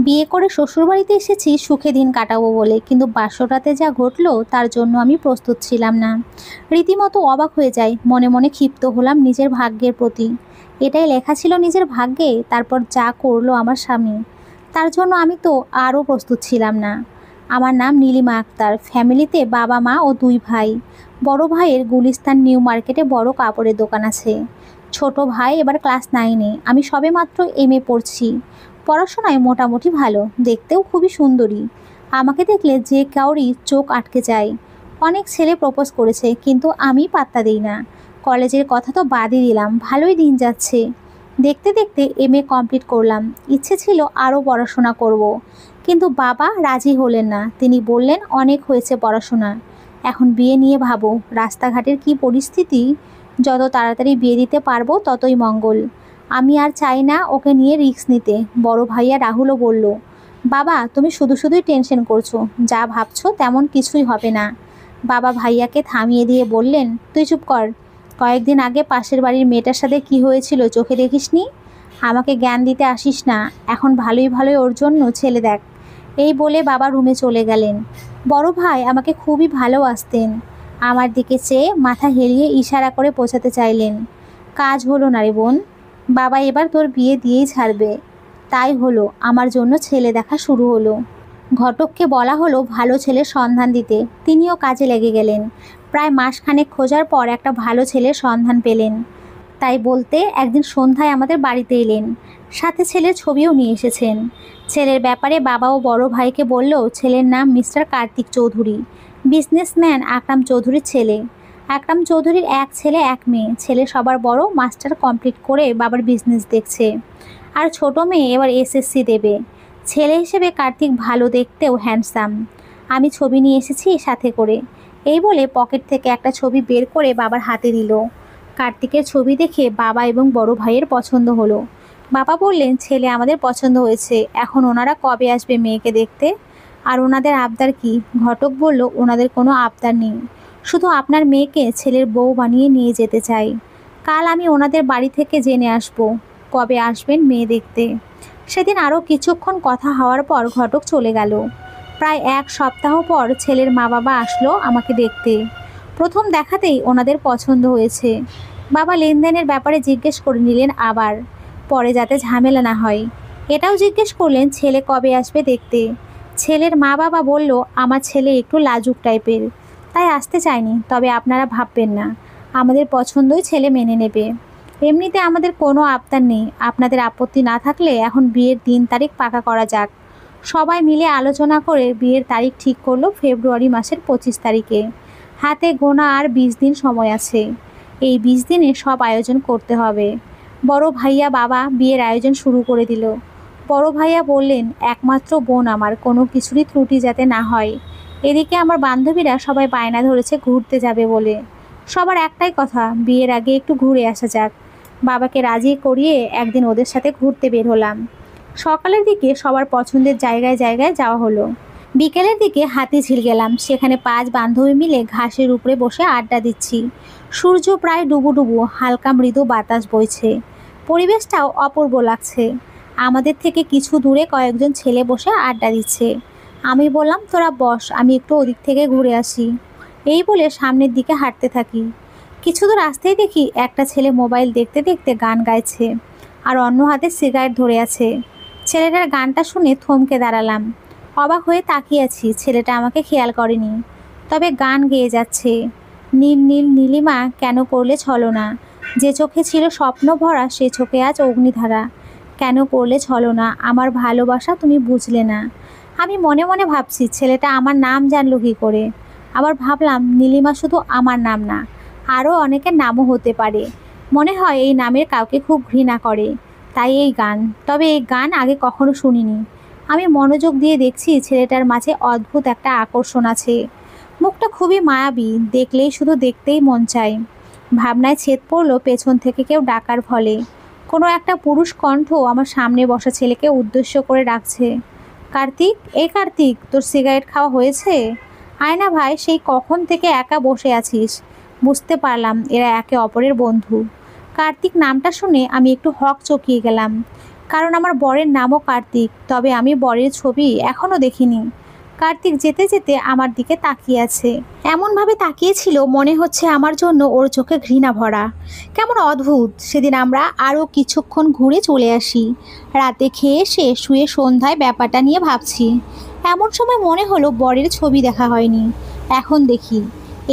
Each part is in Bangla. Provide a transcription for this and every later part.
বিয়ে করে শ্বশুরবাড়িতে এসেছি সুখে দিন কাটাবো বলে, কিন্তু বাসরাতে যা ঘটলো তার জন্য আমি প্রস্তুত ছিলাম না। রীতিমতো অবাক হয়ে যাই, মনে মনে ক্ষিপ্ত হলাম নিজের ভাগ্যের প্রতি। এটাই লেখা ছিল নিজের ভাগ্যে, তারপর যা করলো আমার স্বামী, তার জন্য আমি তো আরও প্রস্তুত ছিলাম না। আমার নাম নীলিমা আক্তার, ফ্যামিলিতে বাবা মা ও দুই ভাই। বড় ভাইয়ের গুলিস্তান নিউ মার্কেটে বড় কাপড়ের দোকান আছে। ছোট ভাই এবার ক্লাস 9-এ, আমি সবেমাত্র MA পড়ছি। পড়াশোনায় মোটামুটি ভালো, দেখতেও খুবই সুন্দরী। আমাকে দেখলে যে কাউরই চোখ আটকে যায়। অনেক ছেলে প্রপোজ করেছে, কিন্তু আমি পাত্তা দিই না। কলেজের কথা তো বাদই দিলাম, ভালোই দিন যাচ্ছে। দেখতে দেখতে MA কমপ্লিট করলাম। ইচ্ছে ছিল আরও পড়াশোনা করব, কিন্তু বাবা রাজি হলেন না। তিনি বললেন অনেক হয়েছে পড়াশোনা, এখন বিয়ে নিয়ে ভাবো। রাস্তাঘাটের কি পরিস্থিতি, যত তাড়াতাড়ি বিয়ে দিতে পারবো ততই মঙ্গল। আমি আর চাই না ওকে নিয়ে রিস্ক নিতে। বড় ভাইয়া রাহুলও বলল, বাবা তুমি শুধু শুধুই টেনশন করছো, যা ভাবছো তেমন কিছুই হবে না। বাবা ভাইয়াকে থামিয়ে দিয়ে বললেন, তুই চুপ কর। কয়েকদিন আগে পাশের বাড়ির মেয়েটার সাথে কি হয়েছিল চোখে দেখিসনি? আমাকে জ্ঞান দিতে আসিস না, এখন ভালোই ভালোই ওর জন্য ছেলে দেখ। এই বলে বাবা রুমে চলে গেলেন। বড় ভাই আমাকে খুবই ভালোবাসতেন। আমার দিকে চেয়ে মাথা হেলিয়ে ইশারা করে বোঝাতে চাইলেন, কাজ হলো না রে বোন, বাবা এবার তোর বিয়ে দিয়েই ছাড়বে। তাই হলো, আমার জন্য ছেলে দেখা শুরু হলো। ঘটককে বলা হলো ভালো ছেলের সন্ধান দিতে, তিনিও কাজে লেগে গেলেন। প্রায় মাসখানেক খোঁজার পর একটা ভালো ছেলের সন্ধান পেলেন। তাই বলতে একদিন সন্ধ্যায় আমাদের বাড়িতে এলেন, সাথে ছেলের ছবিও নিয়ে এসেছেন। ছেলের ব্যাপারে বাবা ও বড় ভাইকে বলল, ছেলের নাম মিস্টার কার্তিক চৌধুরী, বিজনেসম্যান আকরাম চৌধুরীর ছেলে। আকরাম চৌধুরীর এক ছেলে এক মেয়ে। ছেলে সবার বড়, মাস্টার কমপ্লিট করে বাবার বিজনেস দেখছে। আর ছোট মেয়ে এবার SSC দেবে। ছেলে হিসেবে কার্তিক ভালো, দেখতেও হ্যান্ডসাম। আমি ছবি নিয়ে এসেছি সাথে করে। এই বলে পকেট থেকে একটা ছবি বের করে বাবার হাতে দিল। কার্তিকের ছবি দেখে বাবা এবং বড় ভাইয়ের পছন্দ হলো। বাবা বললেন, ছেলে আমাদের পছন্দ হয়েছে, এখন ওনারা কবে আসবে মেয়েকে দেখতে? আর ওনাদের আবদার কি? ঘটক বলল, ওনাদের কোনো আবদার নেই, শুধু আপনার মেয়েকে ছেলের বউ বানিয়ে নিয়ে যেতে চাই। কাল আমি ওনাদের বাড়ি থেকে জেনে আসব কবে আসবেন মেয়ে দেখতে। সেদিন আরও কিছুক্ষণ কথা হওয়ার পর ঘটক চলে গেল। প্রায় 1 সপ্তাহ পর ছেলের মা বাবা আসলো আমাকে দেখতে। প্রথম দেখাতেই ওনাদের পছন্দ হয়েছে। বাবা লেনদেনের ব্যাপারে জিজ্ঞেস করে নিলেন আবার, পরে যাতে ঝামেলা না হয়। এটাও জিজ্ঞেস করলেন ছেলে কবে আসবে দেখতে। ছেলের মা বাবা বলল, আমার ছেলে একটু লাজুক টাইপের, তাই আসতে চায়নি, তবে আপনারা ভাববেন না, আমাদের পছন্দই ছেলে মেনে নেবে। এমনিতে আমাদের কোনো আবদার নেই, আপনাদের আপত্তি না থাকলে এখন বিয়ের দিন তারিখ পাকা করা যাক। সবাই মিলে আলোচনা করে বিয়ের তারিখ ঠিক করলো ফেব্রুয়ারি মাসের 25 তারিখে। হাতে গোনা আর 20 দিন সময় আছে। এই 20 দিনে সব আয়োজন করতে হবে। বড় ভাইয়া বাবা বিয়ের আয়োজন শুরু করে দিল। বড় ভাইয়া বললেন, একমাত্র বোন আমার, কোনো কিছুরই ত্রুটি যাতে না হয়। এদিকে আমার বান্ধবীরা সবাই বায়না ধরেছে ঘুরতে যাবে বলে। সবার একটাই কথা, বিয়ের আগে একটু ঘুরে আসা যাক। বাবাকে রাজি করিয়ে একদিন ওদের সাথে ঘুরতে বের হলাম। সকালের দিকে সবার পছন্দের জায়গায় জায়গায় যাওয়া হলো। বিকেলের দিকে হাতিঝিল গেলাম, সেখানে 5 বান্ধবী মিলে ঘাসের উপরে বসে আড্ডা দিচ্ছি। সূর্য প্রায় ডুবু ডুবু, হালকা মৃদু বাতাস বইছে, পরিবেশটাও অপূর্ব লাগছে। আমাদের থেকে কিছু দূরে কয়েকজন ছেলে বসে আড্ডা দিচ্ছে। আমি বললাম, তোরা বস, আমি একটু ওদিক থেকে ঘুরে আসি। এই বলে সামনের দিকে হাঁটতে থাকি। কিছু দূর আসতেই দেখি একটা ছেলে মোবাইল দেখতে দেখতে গান গাইছে, আর অন্য হাতে সিগারেট ধরে আছে। ছেলেটার গানটা শুনে থমকে দাঁড়ালাম। অবাক হয়ে তাকিয়ে আছি, ছেলেটা আমাকে খেয়াল করেনি, তবে গান গেয়ে যাচ্ছে, নীল নীল নীলিমা কেন করলে ছলনা, যে চোখে ছিল স্বপ্ন ভরা সে চোখে আজ অগ্নিধারা, কেন করলে ছলনা, আমার ভালোবাসা তুমি বুঝলে না। আমি মনে মনে ভাবছি, ছেলেটা আমার নাম জানলো কী করে? আবার ভাবলাম, নীলিমা শুধু আমার নাম না, আরও অনেকের নামও হতে পারে। মনে হয় এই নামের কাউকে খুব ঘৃণা করে, তাই এই গান। তবে এই গান আগে কখনো শুনিনি। আমি মনোযোগ দিয়ে দেখছি, ছেলেটার মাঝে অদ্ভুত একটা আকর্ষণ আছে। মুখটা খুবই মায়াবী, দেখলেই শুধু দেখতেই মন চায়। ভাবনায় ছেদ পড়ল, পেছন থেকে কেউ ডাকার ফলে কোনো একটা পুরুষ কণ্ঠ আমার সামনে বসা ছেলেকে উদ্দেশ্য করে ডাকছে, কার্তিক, এই কার্তিক, তোর সিগারেট খাওয়া হয়েছে? আয় না ভাই, সেই কখন থেকে একা বসে আছিস। বুঝতে পারলাম এরা একে অপরের বন্ধু। কার্তিক নামটা শুনে আমি একটু হক চকিয়ে গেলাম। কারণ আমার বরের নামও কার্তিক, তবে আমি বরের ছবি এখনও দেখিনি। কার্তিক যেতে যেতে আমার দিকে তাকিয়ে আছে, এমনভাবে তাকিয়েছিল মনে হচ্ছে আমার জন্য ওর চোখে ঘৃণা ভরা। কেমন অদ্ভুত। সেদিন আমরা আরও কিছুক্ষণ ঘুরে চলে আসি। রাতে খেয়ে এসে শুয়ে সন্ধ্যায় ব্যাপারটা নিয়ে ভাবছি। এমন সময় মনে হলো বরের ছবি দেখা হয়নি, এখন দেখি।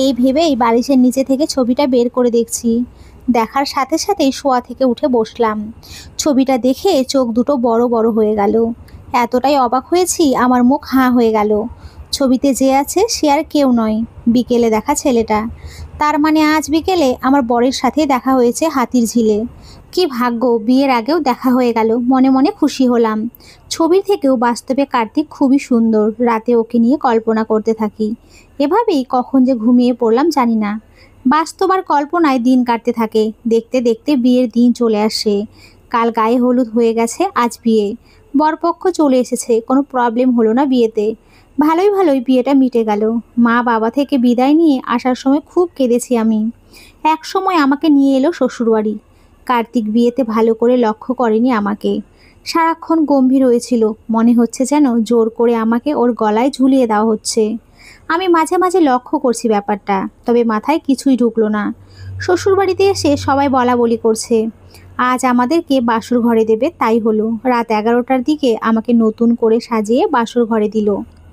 এই ভেবেই বালিশের নিচে থেকে ছবিটা বের করে দেখছি। দেখার সাথে সাথেই শোয়া থেকে উঠে বসলাম। ছবিটা দেখে চোখ দুটো বড় বড় হয়ে গেল। এতটাই অবাক হয়েছি আমার মুখ হাঁ হয়ে গেল। ছবিতে যে আছে সে আর কেউ নয়, বিকেলে দেখা ছেলেটা। তার মানে আজ বিকেলে আমার বরের সাথে দেখা হয়েছে হাতির ঝিলে। কি ভাগ্য, বিয়ের আগেও দেখা হয়ে গেল। মনে মনে খুশি হলাম। ছবির থেকেও বাস্তবে কার্তিক খুবই সুন্দর। রাতে ওকে নিয়ে কল্পনা করতে থাকি। এভাবেই কখন যে ঘুমিয়ে পড়লাম জানি না। বাস্তব আর কল্পনায় দিন কাটতে থাকে। দেখতে দেখতে বিয়ের দিন চলে আসে। কাল গায়ে হলুদ হয়ে গেছে, আজ বিয়ে। বরপক্ষ চলে এসেছে, কোনো প্রবলেম হলো না বিয়েতে। ভালোই ভালোই বিয়েটা মিটে গেল। মা বাবা থেকে বিদায় নিয়ে আসার সময় খুব কেঁদেছি আমি। এক সময় আমাকে নিয়ে এলো শ্বশুরবাড়ি। কার্তিক বিয়েতে ভালো করে লক্ষ্য করেনি আমাকে। সারাক্ষণ গম্ভীর হয়েছিল, মনে হচ্ছে যেন জোর করে আমাকে ওর গলায় ঝুলিয়ে দেওয়া হচ্ছে। আমি মাঝে মাঝে লক্ষ্য করছি ব্যাপারটা, তবে মাথায় কিছুই ঢুকলো না। শ্বশুরবাড়িতে এসে সবাই বলা বলি করছে। আজ আমাদেরকে বাসর ঘরে দেবে, তাই হলো। রাত 11টার দিকে আমাকে নতুন করে সাজিয়ে বাসর ঘরে দিল।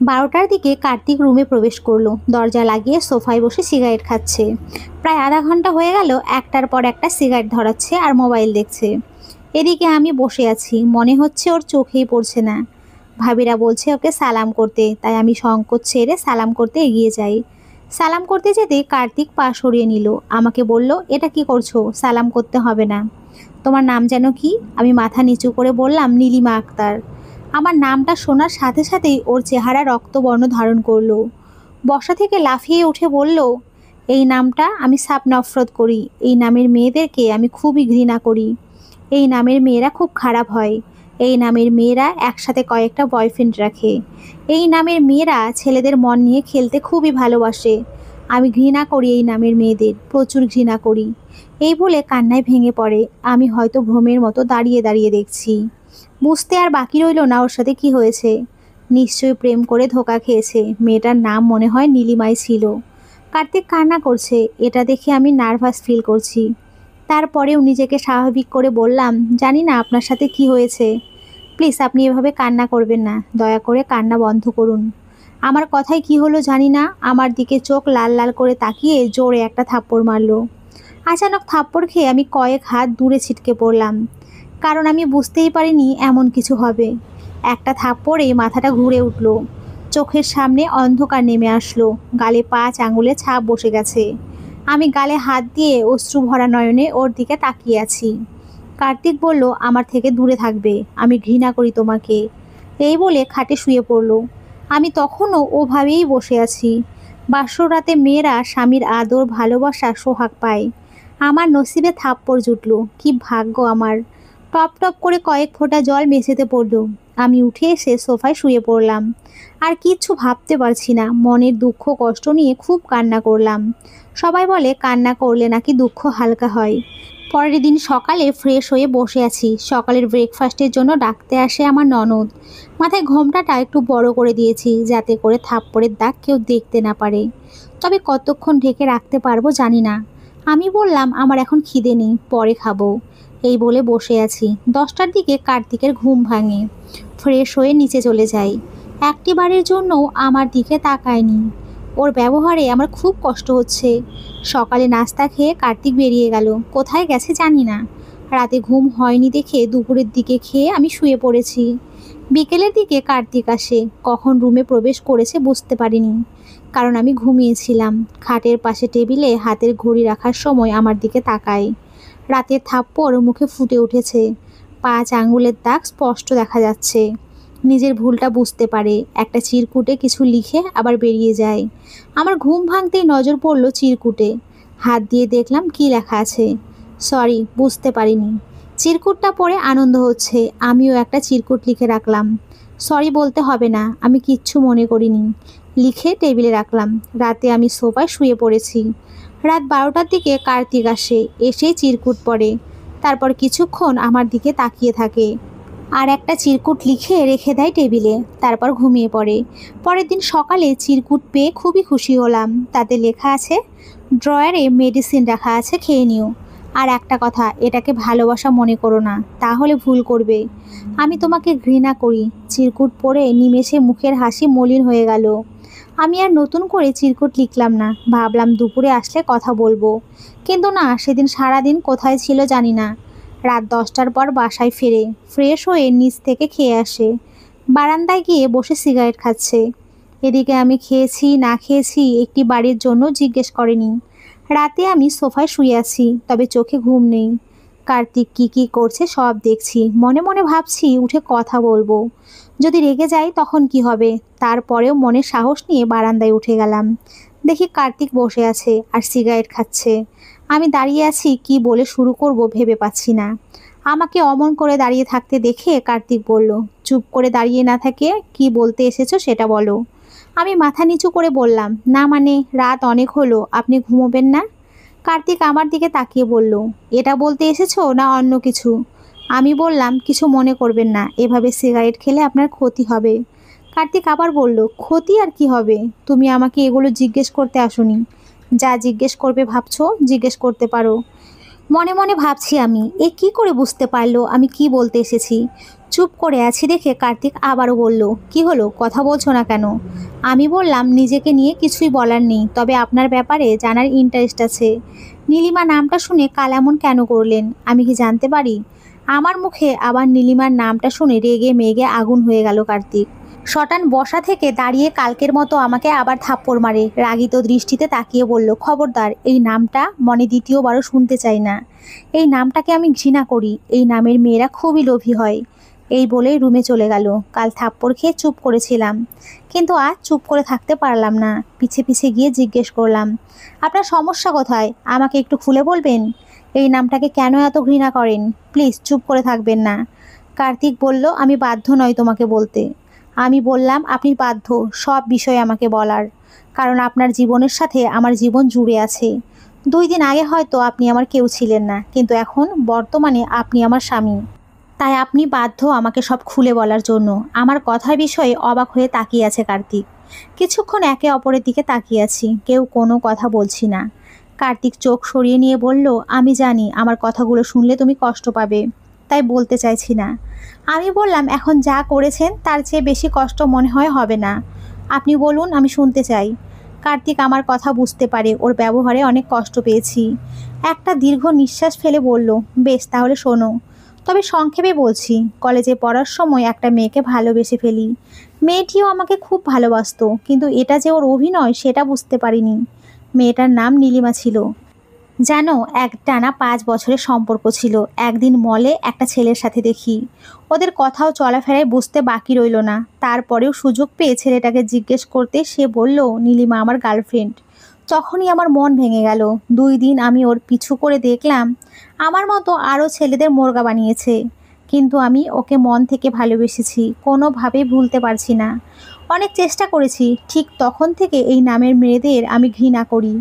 12টার দিকে কার্তিক রুমে প্রবেশ করলো। দরজা লাগিয়ে সোফায় বসে সিগারেট খাচ্ছে। প্রায় আধা ঘন্টা হয়ে গেল, একটার পর একটা সিগারেট ধরাচ্ছে আর মোবাইল দেখছে। এদিকে আমি বসে আছি, মনে হচ্ছে ওর চোখেই পড়ছে না। ভাবিরা বলছে ওকে সালাম করতে, তাই আমি সংকোচ ছেড়ে সালাম করতে এগিয়ে যাই। সালাম করতে যেতে কার্তিক পা সরিয়ে নিল। আমাকে বলল, এটা কি করছো? সালাম করতে হবে না। তোমার নাম যেন কি? আমি মাথা নিচু করে বললাম, নীলিমা আক্তার। আমার নামটা শোনার সাথে সাথেই ওর চেহারা রক্তবর্ণ ধারণ করলো। বসা থেকে লাফিয়ে উঠে বলল, এই নামটা আমি সাপ নফরত করি। এই নামের মেয়েদেরকে আমি খুবই ঘৃণা করি। এই নামের মেয়েরা খুব খারাপ হয়। এই নামের মেয়েরা একসাথে কয়েকটা বয়ফ্রেন্ড রাখে। এই নামের মেয়েরা ছেলেদের মন নিয়ে খেলতে খুবই ভালোবাসে। আমি ঘৃণা করি এই নামের মেয়েদের, প্রচুর ঘৃণা করি। এই বলে কান্নায় ভেঙে পড়ে। আমি হয়তো ভ্রমের মতো দাঁড়িয়ে দাঁড়িয়ে দেখছি। বুঝতে আর বাকি রইল না ওর সাথে কি হয়েছে। নিশ্চয়ই প্রেম করে ধোকা খেয়েছে। মেয়েটার নাম মনে হয় নীলিমাই ছিল। কার্তিক কান্না করছে, এটা দেখে আমি নার্ভাস ফিল করছি। তারপরেও নিজেকে স্বাভাবিক করে বললাম, জানি না আপনার সাথে কি হয়েছে। প্লিজ আপনি এভাবে কান্না করবেন না, দয়া করে কান্না বন্ধ করুন। আমার কথায় কি হলো জানি না, আমার দিকে চোখ লাল লাল করে তাকিয়ে জোরে একটা থাপ্পড় মারলো। আচানক থাপ্পড় খেয়ে আমি কয়েক হাত দূরে ছিটকে পড়লাম, কারণ আমি বুঝতেই পারিনি এমন কিছু হবে। একটা থাপ্পড়ে মাথাটা ঘুরে উঠল। চোখের সামনে অন্ধকার নেমে আসলো। গালে 5 আঙুলে ছাপ বসে গেছে। আমি গালে হাত দিয়ে অশ্রু ভরা নয়নে ওর দিকে তাকিয়ে আছি। কার্তিক বলল, আমার থেকে দূরে থাকবে, আমি ঘৃণা করি তোমাকে। এই বলে খাটে শুয়ে পড়ল। আমি তখনও ওভাবেই বসে আছি। বাসর রাতে মেয়েরা স্বামীর আদর ভালোবাসা সোহাগ পায়। আমার নসিবে থাপ্পড় জুটল। কি ভাগ্য আমার। টপ টপ করে কয়েক ফোঁটা জল মেঝেতে পড়ল। আমি উঠে এসে সোফায় শুয়ে পড়লাম। আর কিচ্ছু ভাবতে পারছি না। মনের দুঃখ কষ্ট নিয়ে খুব কান্না করলাম। সবাই বলে কান্না করলে নাকি দুঃখ হালকা হয়। পরের দিন সকালে ফ্রেশ হয়ে বসে আছি। সকালের ব্রেকফাস্টের জন্য ডাকতে আসে আমার ননদ। মাথায় ঘোমটাটা একটু বড় করে দিয়েছি, যাতে করে থাপ্পড়ের দাগ কেউ দেখতে না পারে। তবে কতক্ষণ ঢেকে রাখতে পারবো জানি না। আমি বললাম, আমার এখন খিদে নেই, পরে খাবো। এই বলে বসে আছি। 10টার দিকে কার্তিকের ঘুম ভাঙে। ফ্রেশ হয়ে নিচে চলে যাই। একটিবারের জন্যও আমার দিকে তাকায়নি। ওর ব্যবহারে আমার খুব কষ্ট হচ্ছে। সকালে নাস্তা খেয়ে কার্তিক বেরিয়ে গেল, কোথায় গেছে জানি না। রাতে ঘুম হয়নি দেখে দুপুরের দিকে খেয়ে আমি শুয়ে পড়েছি। বিকেলের দিকে কার্তিক আসে। কখন রুমে প্রবেশ করেছে বুঝতে পারিনি, কারণ আমি ঘুমিয়েছিলাম। খাটের পাশে টেবিলে হাতের ঘড়ি রাখার সময় আমার দিকে তাকায়। রাতের থাপ্পড় মুখে ফুটে উঠেছে। 5 আঙুলের দাগ স্পষ্ট দেখা যাচ্ছে। নিজের ভুলটা বুঝতে পারে। একটা চিরকুটে কিছু লিখে আবার বেরিয়ে যায়। আমার ঘুম ভাঙতেই নজর পড়ল চিরকুটে। হাত দিয়ে দেখলাম কি লেখা আছে। সরি, বুঝতে পারিনি। চিরকুটটা পড়ে আনন্দ হচ্ছে। আমিও একটা চিরকুট লিখে রাখলাম। সরি বলতে হবে না, আমি কিচ্ছু মনে করিনি। লিখে টেবিলে রাখলাম। রাতে আমি সোফায় শুয়ে পড়েছি। রাত 12টার দিকে কার্তিক আসে। এসে চিরকুট পড়ে। তারপর কিছুক্ষণ আমার দিকে তাকিয়ে থাকে। আর একটা চিরকুট লিখে রেখে দেয় টেবিলে, তারপর ঘুমিয়ে পড়ে। পরের দিন সকালে চিরকুট পেয়ে খুবই খুশি হলাম। তাতে লেখা আছে, ড্রয়ারে মেডিসিন রাখা আছে, খেয়ে নিও। আর একটা কথা, এটাকে ভালোবাসা মনে করো না, তাহলে ভুল করবে। আমি তোমাকে ঘৃণা করি। চিরকুট পড়ে নিমেষে মুখের হাসি মলিন হয়ে গেল। আমি আর নতুন করে চিরকুট লিখলাম না, ভাবলাম দুপুরে আসলে কথা বলবো। কিন্তু না, সেদিন সারাদিন কোথায় ছিল জানি না। রাত 10টার পর বাসায় ফেরে, ফ্রেশ হয়ে নিচ থেকে খেয়ে আসে, বারান্দায় গিয়ে বসে সিগারেট খাচ্ছে। এদিকে আমি খেয়েছি না খেয়েছি একটি বাড়ির জন্য জিজ্ঞেস করেনি। রাতে আমি সোফায় শুয়ে আছি, তবে চোখে ঘুম নেই। কার্তিক কি কি করছে সব দেখছি, মনে মনে ভাবছি উঠে কথা বলবো। যদি রেগে যাই তখন কি হবে। তারপরেও মনে সাহস নিয়ে বারান্দায় উঠে গেলাম। দেখি কার্তিক বসে আছে আর সিগারেট খাচ্ছে। আমি দাঁড়িয়ে আছি, কি বলে শুরু করব ভেবে পাচ্ছি না। আমাকে অমন করে দাঁড়িয়ে থাকতে দেখে কার্তিক বলল, চুপ করে দাঁড়িয়ে না থাকে কি বলতে এসেছো সেটা বলো। আমি মাথা নিচু করে বললাম, না মানে রাত অনেক হলো, আপনি ঘুমোবেন না? কার্তিক আমার দিকে তাকিয়ে বলল, এটা বলতে এসেছো না অন্য কিছু? আমি বললাম, কিছু মনে করবেন না, এভাবে সিগারেট খেলে আপনার ক্ষতি হবে। কার্তিক আবার বলল, ক্ষতি আর কি হবে? তুমি আমাকে এগুলো জিজ্ঞেস করতে আসোনি। যা জিজ্ঞেস করবে ভাবছো জিজ্ঞেস করতে পারো। মনে মনে ভাবছি আমি, এ কি করে বুঝতে পারলো আমি কি বলতে এসেছি। চুপ করে আছি দেখে কার্তিক আবারও বলল, কি হলো, কথা বলছো না কেন? আমি বললাম, নিজেকে নিয়ে কিছুই বলার নেই, তবে আপনার ব্যাপারে জানার ইন্টারেস্ট আছে। নীলিমা নামটা শুনে কাল এমন কেন করলেন, আমি কি জানতে পারি? আমার মুখে আবার নীলিমার নামটা শুনে রেগে মেগে আগুন হয়ে গেল কার্তিক। শটান বসা থেকে দাঁড়িয়ে কালকের মতো আমাকে আবার থাপ্পড় মারে। রাগিত দৃষ্টিতে তাকিয়ে বলল, খবরদার, এই নামটা মনে দ্বিতীয়বারও শুনতে চাই না। এই নামটাকে আমি ঘৃণা করি। এই নামের মেয়েরা খুবই লোভী হয়। এই বলেই রুমে চলে গেল। কাল থাপ্পড় খেয়ে চুপ করেছিলাম, কিন্তু আজ চুপ করে থাকতে পারলাম না। পিছে পিছে গিয়ে জিজ্ঞেস করলাম, আপনার সমস্যা কোথায়, আমাকে একটু খুলে বলবেন? এই নামটাকে কেন এত ঘৃণা করেন? প্লিজ চুপ করে থাকবেন না। কার্তিক বলল, আমি বাধ্য নই তোমাকে বলতে। আমি বললাম, আপনি বাধ্য সব বিষয়ে আমাকে বলার, কারণ আপনার জীবনের সাথে আমার জীবন জুড়ে আছে। 2 দিন আগে হয়তো আপনি আমার কেউ ছিলেন না, কিন্তু এখন বর্তমানে আপনি আমার স্বামী। তাই আপনি বাধ্য আমাকে সব খুলে বলার জন্য। আমার কথার বিষয়ে অবাক হয়ে তাকিয়ে আছে কার্তিক। কিছুক্ষণ একে অপরের দিকে তাকিয়ে আছি, কেউ কোনো কথা বলছি না। কার্তিক চোখ সরিয়ে নিয়ে বলল, আমি জানি আমার কথাগুলো শুনলে তুমি কষ্ট পাবে, তাই বলতে চাইছি না। আমি বললাম, এখন যা করেছেন তার চেয়ে বেশি কষ্ট মনে হয় হবে না। আপনি বলুন, আমি শুনতে চাই। কার্তিক আমার কথা বুঝতে পারে ওর ব্যবহারে অনেক কষ্ট পেয়েছি। একটা দীর্ঘ নিঃশ্বাস ফেলে বলল, বেশ তাহলে শোনো। তবে সংক্ষেপে বলছি, কলেজে পড়ার সময় একটা মেয়েকে ভালোবেসে ফেলি। মেয়েটিও আমাকে খুব ভালোবাসতো, কিন্তু এটা যে ওর অভিনয় সেটা বুঝতে পারিনি। মেয়েটার নাম নীলিমা ছিল। জানো, একটানা 5 বছরের সম্পর্ক ছিল। একদিন মলে একটা ছেলের সাথে দেখি, ওদের কথাও চলাফেরায় বুঝতে বাকি রইল না। তারপরেও সুযোগ পেয়ে ছেলেটাকে জিজ্ঞেস করতে সে বলল, নীলিমা আমার গার্লফ্রেন্ড। তখনই আমার মন ভেঙে গেল। 2 দিন আমি ওর পিছু করে দেখলাম, আমার মতো আরও ছেলেদের মোরগা বানিয়েছে, কিন্তু আমি ওকে মন থেকে ভালোবেসেছি, কোনোভাবেই ভুলতে পারছি না। অনেক চেষ্টা করেছি, ঠিক তখন থেকে এই নামের মেয়েদের আমি ঘৃণা করি।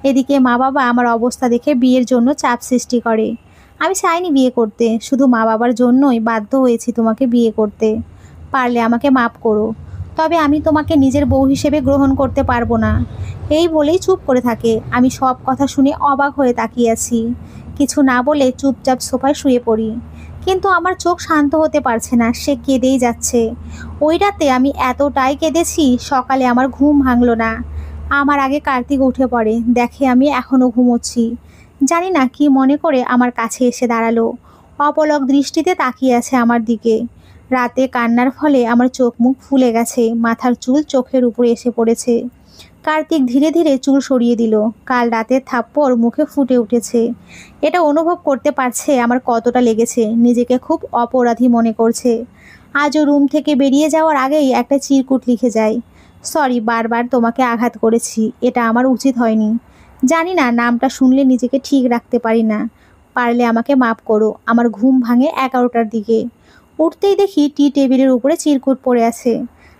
এদিকে মা বাবা আমার অবস্থা দেখে বিয়ের জন্য চাপ সৃষ্টি করে। আমি চাইনি বিয়ে করতে, শুধু মা বাবার জন্যই বাধ্য হয়েছি তোমাকে বিয়ে করতে। পারলে আমাকে মাপ করো, তবে আমি তোমাকে নিজের বউ হিসেবে গ্রহণ করতে পারবো না। এই বলেই চুপ করে থাকে। আমি সব কথা শুনে অবাক হয়ে তাকিয়ে আছি, কিছু না বলে চুপচাপ সোফায় শুয়ে পড়ি। কিন্তু আমার চোখ শান্ত হতে পারছে না, সে কেঁদেই যাচ্ছে। ওই রাতে আমি এতটাই কেঁদেছি, সকালে আমার ঘুম ভাঙলো না। আমার আগে কার্তিক উঠে পড়ে, দেখে আমি এখনও ঘুমোচ্ছি। জানি না কি মনে করে আমার কাছে এসে দাঁড়ালো, অপলক দৃষ্টিতে তাকিয়ে আছে আমার দিকে। রাতে কান্নার ফলে আমার চোখ মুখ ফুলে গেছে, মাথার চুল চোখের উপরে এসে পড়েছে। কার্তিক ধীরে ধীরে চুল সরিয়ে দিল। কাল রাতের থাপ্পড় মুখে ফুটে উঠেছে। এটা অনুভব করতে পারছে আমার কতটা লেগেছে। নিজেকে খুব অপরাধী মনে করছে। আজও রুম থেকে বেরিয়ে যাওয়ার আগেই একটা চিরকুট লিখে যায়, সরি, বারবার তোমাকে আঘাত করেছি, এটা আমার উচিত হয়নি। জানি না, নামটা শুনলে নিজেকে ঠিক রাখতে পারি না। পারলে আমাকে মাফ করো। আমার ঘুম ভাঙে 11টার দিকে। উঠতেই দেখি টি টেবিলের উপরে চিরকুট পড়ে আছে।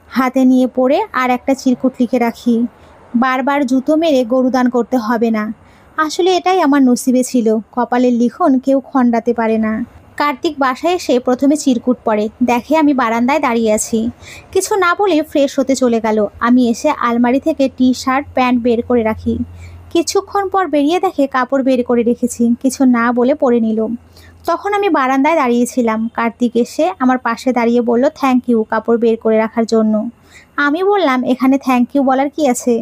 হাতে নিয়ে পড়ে আর একটা চিরকুট লিখে রাখি, বারবার জুতো মেরে গরুদান করতে হবে না। আসলে এটাই আমার নসিবে ছিল, কপালের লিখন কেউ খণ্ডাতে পারে না। কার্তিক বাসায় এসে প্রথমে চিরকুট পড়ে, দেখে আমি বারান্দায় দাঁড়িয়ে আছি। কিছু না বলে ফ্রেশ হতে চলে গেল। আমি এসে আলমারি থেকে টি শার্ট প্যান্ট বের করে রাখি। কিছুক্ষণ পর বেরিয়ে দেখে কাপড় বের করে রেখেছি, কিছু না বলে পরে নিল। তখন আমি বারান্দায় দাঁড়িয়েছিলাম। কার্তিক এসে আমার পাশে দাঁড়িয়ে বলল, থ্যাংক ইউ কাপড় বের করে রাখার জন্য। আমি বললাম, এখানে থ্যাংক ইউ বলার কি আছে?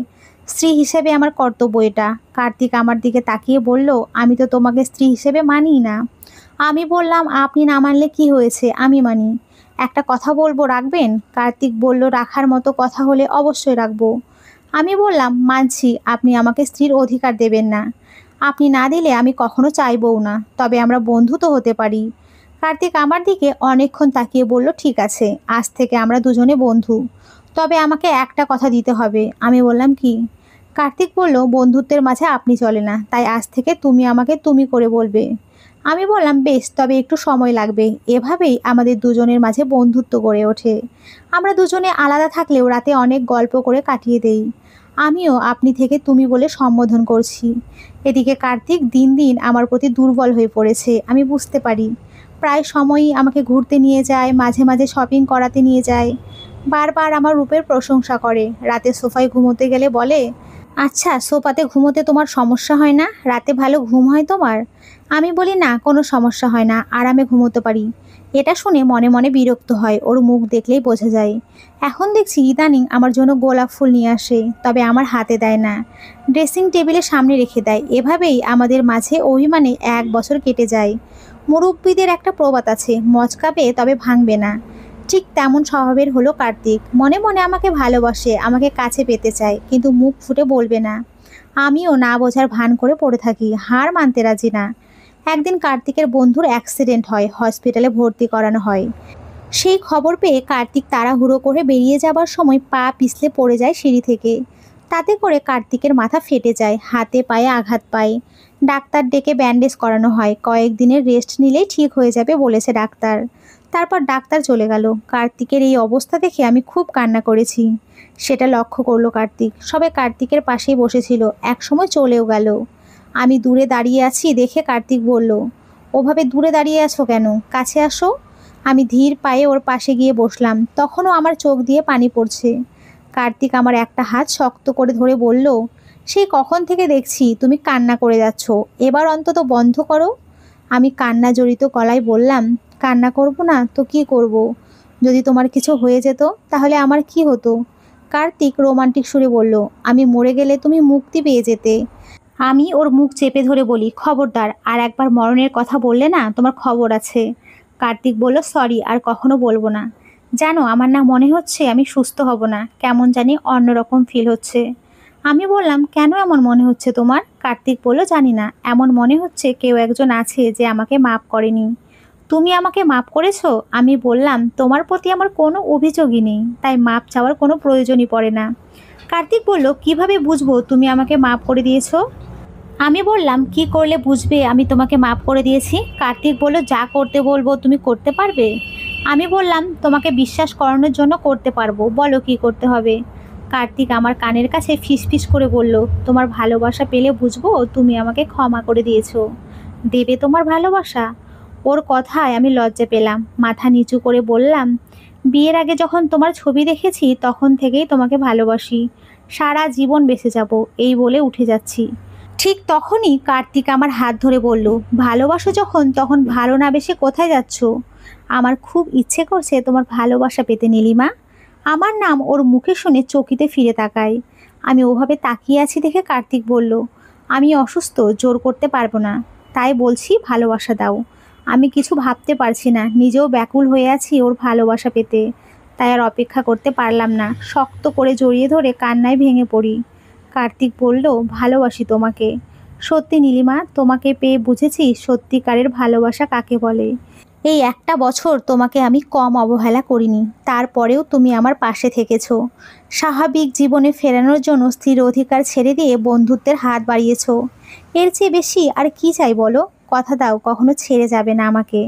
স্ত্রী হিসেবে আমার কর্তব্য এটা। কার্তিক আমার দিকে তাকিয়ে বলল, আমি তো তোমাকে স্ত্রী হিসেবে মানি না। আমি বললাম, আপনি না মানলে কি হয়েছে, আমি মানি। একটা কথা বলবো, রাখবেন? কার্তিক বলল, রাখার মতো কথা হলে অবশ্যই রাখবো। আমি বললাম, মানছি আপনি আমাকে স্ত্রীর অধিকার দেবেন না। আপনি না দিলে আমি কখনো চাইবও না, তবে আমরা বন্ধু তো হতে পারি। কার্তিক আমার দিকে অনেকক্ষণ তাকিয়ে বলল, ঠিক আছে, আজ থেকে আমরা দুজনে বন্ধু। তবে আমাকে একটা কথা দিতে হবে। আমি বললাম, কি? কার্তিক বলল, বন্ধুত্বের মাঝে আপনি চলে না, তাই আজ থেকে তুমি আমাকে তুমি করে বলবে। আমি বললাম, বেশ, তবে একটু সময় লাগবে। এভাবেই আমাদের দুজনের মাঝে বন্ধুত্ব গড়ে ওঠে। আমরা দুজনে আলাদা থাকলেও রাতে অনেক গল্প করে কাটিয়ে দেই। আমিও আপনি থেকে তুমি বলে সম্বোধন করছি। এদিকে কার্তিক দিন দিন আমার প্রতি দুর্বল হয়ে পড়েছে, আমি বুঝতে পারি। প্রায় সময়ই আমাকে ঘুরতে নিয়ে যায়, মাঝে মাঝে শপিং করাতে নিয়ে যায়। বারবার আমার রূপের প্রশংসা করে। রাতে সোফায় ঘুমোতে গেলে বলে, আচ্ছা, সোফাতে ঘুমোতে তোমার সমস্যা হয় না? রাতে ভালো ঘুম হয় তোমার? আমি বলি, না, কোনো সমস্যা হয় না, আরামে ঘুমোতে পারি। এটা শুনে মনে মনে বিরক্ত হয়। ওর মুখ দেখলেই বোঝা যায়। এখন দেখছি ইদানিং আমার জন্য গোলাপ ফুল নিয়ে আসে, তবে আমার হাতে দেয় না, ড্রেসিং টেবিলের সামনে রেখে দেয়। এভাবেই আমাদের মাঝে অভিমানে 1 বছর কেটে যায়। মুরব্বীদের একটা প্রবাদ আছে, মচকাবে তবে ভাঙবে না। ঠিক তেমন স্বভাবের হলো কার্তিক। মনে মনে আমাকে ভালোবাসে, আমাকে কাছে পেতে চায়, কিন্তু মুখ ফুটে বলবে না। আমিও না বোঝার ভান করে পড়ে থাকি, হার মানতে রাজি না। একদিন কার্তিকের বন্ধুর অ্যাক্সিডেন্ট হয়, হসপিটালে ভর্তি করানো হয়। সেই খবর পেয়ে কার্তিক তাড়াহুড়ো করে বেরিয়ে যাবার সময় পা পিছলে পড়ে যায় সিঁড়ি থেকে। তাতে করে কার্তিকের মাথা ফেটে যায়, হাতে পায়ে আঘাত পায়। ডাক্তার ডেকে ব্যান্ডেজ করানো হয়। কয়েকদিনের রেস্ট নিলেই ঠিক হয়ে যাবে বলেছে ডাক্তার। তারপর ডাক্তার চলে গেল। কার্তিকের এই অবস্থা দেখে আমি খুব কান্না করেছি। সেটা লক্ষ্য করলো কার্তিক। সবাই কার্তিকের পাশেই বসেছিল, একসময় চলেও গেল। আমি দূরে দাঁড়িয়ে আছি দেখে কার্তিক বলল, ওভাবে দূরে দাঁড়িয়ে আছো কেন, কাছে আসো। আমি ধীর পায়ে ওর পাশে গিয়ে বসলাম। তখনও আমার চোখ দিয়ে পানি পড়ছে। কার্তিক আমার একটা হাত শক্ত করে ধরে বলল, সেই কখন থেকে দেখছি তুমি কান্না করে যাচ্ছ, এবার অন্তত বন্ধ করো। আমি কান্না জড়িত গলায় বললাম, কান্না করব না তো কি করব? যদি তোমার কিছু হয়ে যেত তাহলে আমার কি হতো? কার্তিক রোমান্টিক সুরে বলল, আমি মরে গেলে তুমি মুক্তি পেয়ে যেতে। আমি ওর মুখ চেপে ধরে বলি, খবরদার, আর একবার মরণের কথা বললে না তোমার খবর আছে। কার্তিক বলল, সরি, আর কখনো বলবো না। জানো, আমার না মনে হচ্ছে আমি সুস্থ হব না, কেমন জানি অন্যরকম ফিল হচ্ছে। আমি বললাম, কেন এমন মনে হচ্ছে তোমার? কার্তিক বলল, জানি না, এমন মনে হচ্ছে কেউ একজন আছে যে আমাকে মাপ করেনি। তুমি আমাকে মাপ করেছো? আমি বললাম, তোমার প্রতি আমার কোনো অভিযোগই নেই, তাই মাপ চাওয়ার কোনো প্রয়োজনই পড়ে না। কার্তিক বলল, কিভাবে বুঝবো তুমি আমাকে মাপ করে দিয়েছো? আমি বললাম, কি করলে বুঝবে আমি তোমাকে মাপ করে দিয়েছি? কার্তিক বলল, যা করতে বলবো তুমি করতে পারবে? আমি বললাম, তোমাকে বিশ্বাস করানোর জন্য করতে পারবো, বলো কি করতে হবে। কার্তিক আমার কানের কাছে ফিসফিস করে বলল, তোমার ভালোবাসা পেলে বুঝবো তুমি আমাকে ক্ষমা করে দিয়েছো। দেবে তোমার ভালোবাসা? ওর কথায় আমি লজ্জা পেলাম। মাথা নিচু করে বললাম, বিয়ের আগে যখন তোমার ছবি দেখেছি তখন থেকেই তোমাকে ভালোবাসি, সারা জীবন বেঁচে যাব, এই বলে উঠে যাচ্ছি। ঠিক তখনই কার্তিক আমার হাত ধরে বলল, ভালোবাসো যখন তখন ভালো না বেশে কোথায় যাচ্ছ? আমার খুব ইচ্ছে করছে তোমার ভালোবাসা পেতে, নীলিমা। আমার নাম ওর মুখে শুনে চকিতে ফিরে তাকাই। আমি ওভাবে তাকিয়ে আছি দেখে কার্তিক বলল, আমি অসুস্থ, জোর করতে পারবো না, তাই বলছি ভালোবাসা দাও। আমি কিছু ভাবতে পারছি না, নিজেও ব্যাকুল হয়ে আছি ওর ভালোবাসা পেতে। তাই আর অপেক্ষা করতে পারলাম না, শক্ত করে জড়িয়ে ধরে কান্নায় ভেঙে পড়ি। কার্তিক বলল, ভালোবাসি তোমাকে। সত্যি নীলিমা, তোমাকে পেয়ে বুঝেছি সত্যিকারের ভালোবাসা কাকে বলে। এই একটা বছর তোমাকে আমি কম অবহেলা করিনি, তারপরেও তুমি আমার পাশে থেকেছো। স্বাভাবিক জীবনে ফেরানোর জন্য স্থির অধিকার ছেড়ে দিয়ে বন্ধুত্বের হাত বাড়িয়েছো। এর চেয়ে বেশি আর কি চাই বলো? কথা দাও কখনো ছেড়ে যাবে না আমাকে।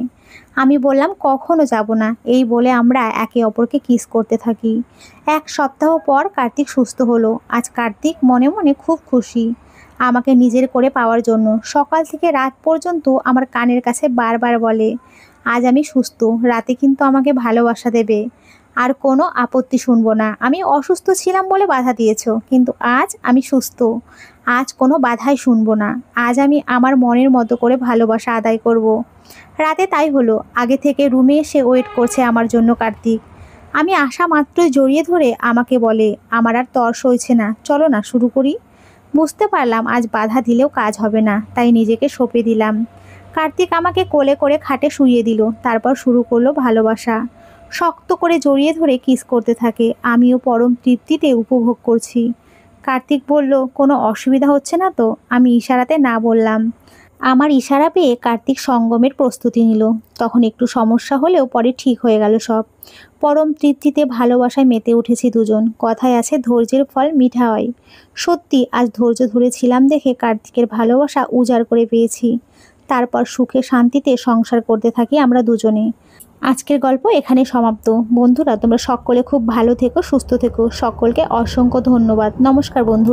আমি বললাম, কখনো যাব না। এই বলে আমরা একে অপরকে কিস করতে থাকি। 1 সপ্তাহ পর কার্তিক সুস্থ হলো। আজ কার্তিক মনে মনে খুব খুশি আমাকে নিজের করে পাওয়ার জন্য। সকাল থেকে রাত পর্যন্ত আমার কানের কাছে বারবার বলে, আজ আমি সুস্থ, রাতে কিন্তু আমাকে ভালোবাসা দেবে, আর কোনো আপত্তি শুনবো না। আমি অসুস্থ ছিলাম বলে বাধা দিয়েছো, কিন্তু আজ আমি সুস্থ, আজ কোনো বাধাই শুনবো না। আজ আমি আমার মনের মতো করে ভালোবাসা আদায় করব। রাতে তাই হলো। আগে থেকে রুমে এসে ওয়েট করছে আমার জন্য কার্তিক। আমি আসা মাত্রই জড়িয়ে ধরে আমাকে বলে, আমার আর তর সইছে না, চলো না শুরু করি। বুঝতে পারলাম আজ বাধা দিলেও কাজ হবে না, তাই নিজেকে সঁপে দিলাম। কার্তিক আমাকে কোলে করে খাটে শুইয়ে দিল, তারপর শুরু করলো ভালোবাসা। শক্ত করে জড়িয়ে ধরে কিস করতে থাকে, আমিও পরম তৃপ্তিতে উপভোগ করছি। কার্তিক বলল, কোনো অসুবিধা হচ্ছে না তো? আমি ইশারাতে না বললাম। আমার ইশারা পেয়ে কার্তিক সঙ্গমের প্রস্তুতি নিল। তখন একটু সমস্যা হলেও পরে ঠিক হয়ে গেল সব। পরম তৃপ্তিতে ভালোবাসায় মেতে উঠেছি দুজন। কথায় আছে, ধৈর্যের ফল মিঠা হয়। সত্যি আজ ধৈর্য ধরেছিলাম দেখে কার্তিকের ভালোবাসা উজাড় করে পেয়েছি। তারপর সুখে শান্তিতে সংসার করতে থাকি আমরা দুজনে। আজকের গল্প এখানে সমাপ্ত। বন্ধুরা, তোমরা সকলে খুব ভালো থেকো, সুস্থ থেকো। সকলকে অসংখ্য ধন্যবাদ। নমস্কার বন্ধু।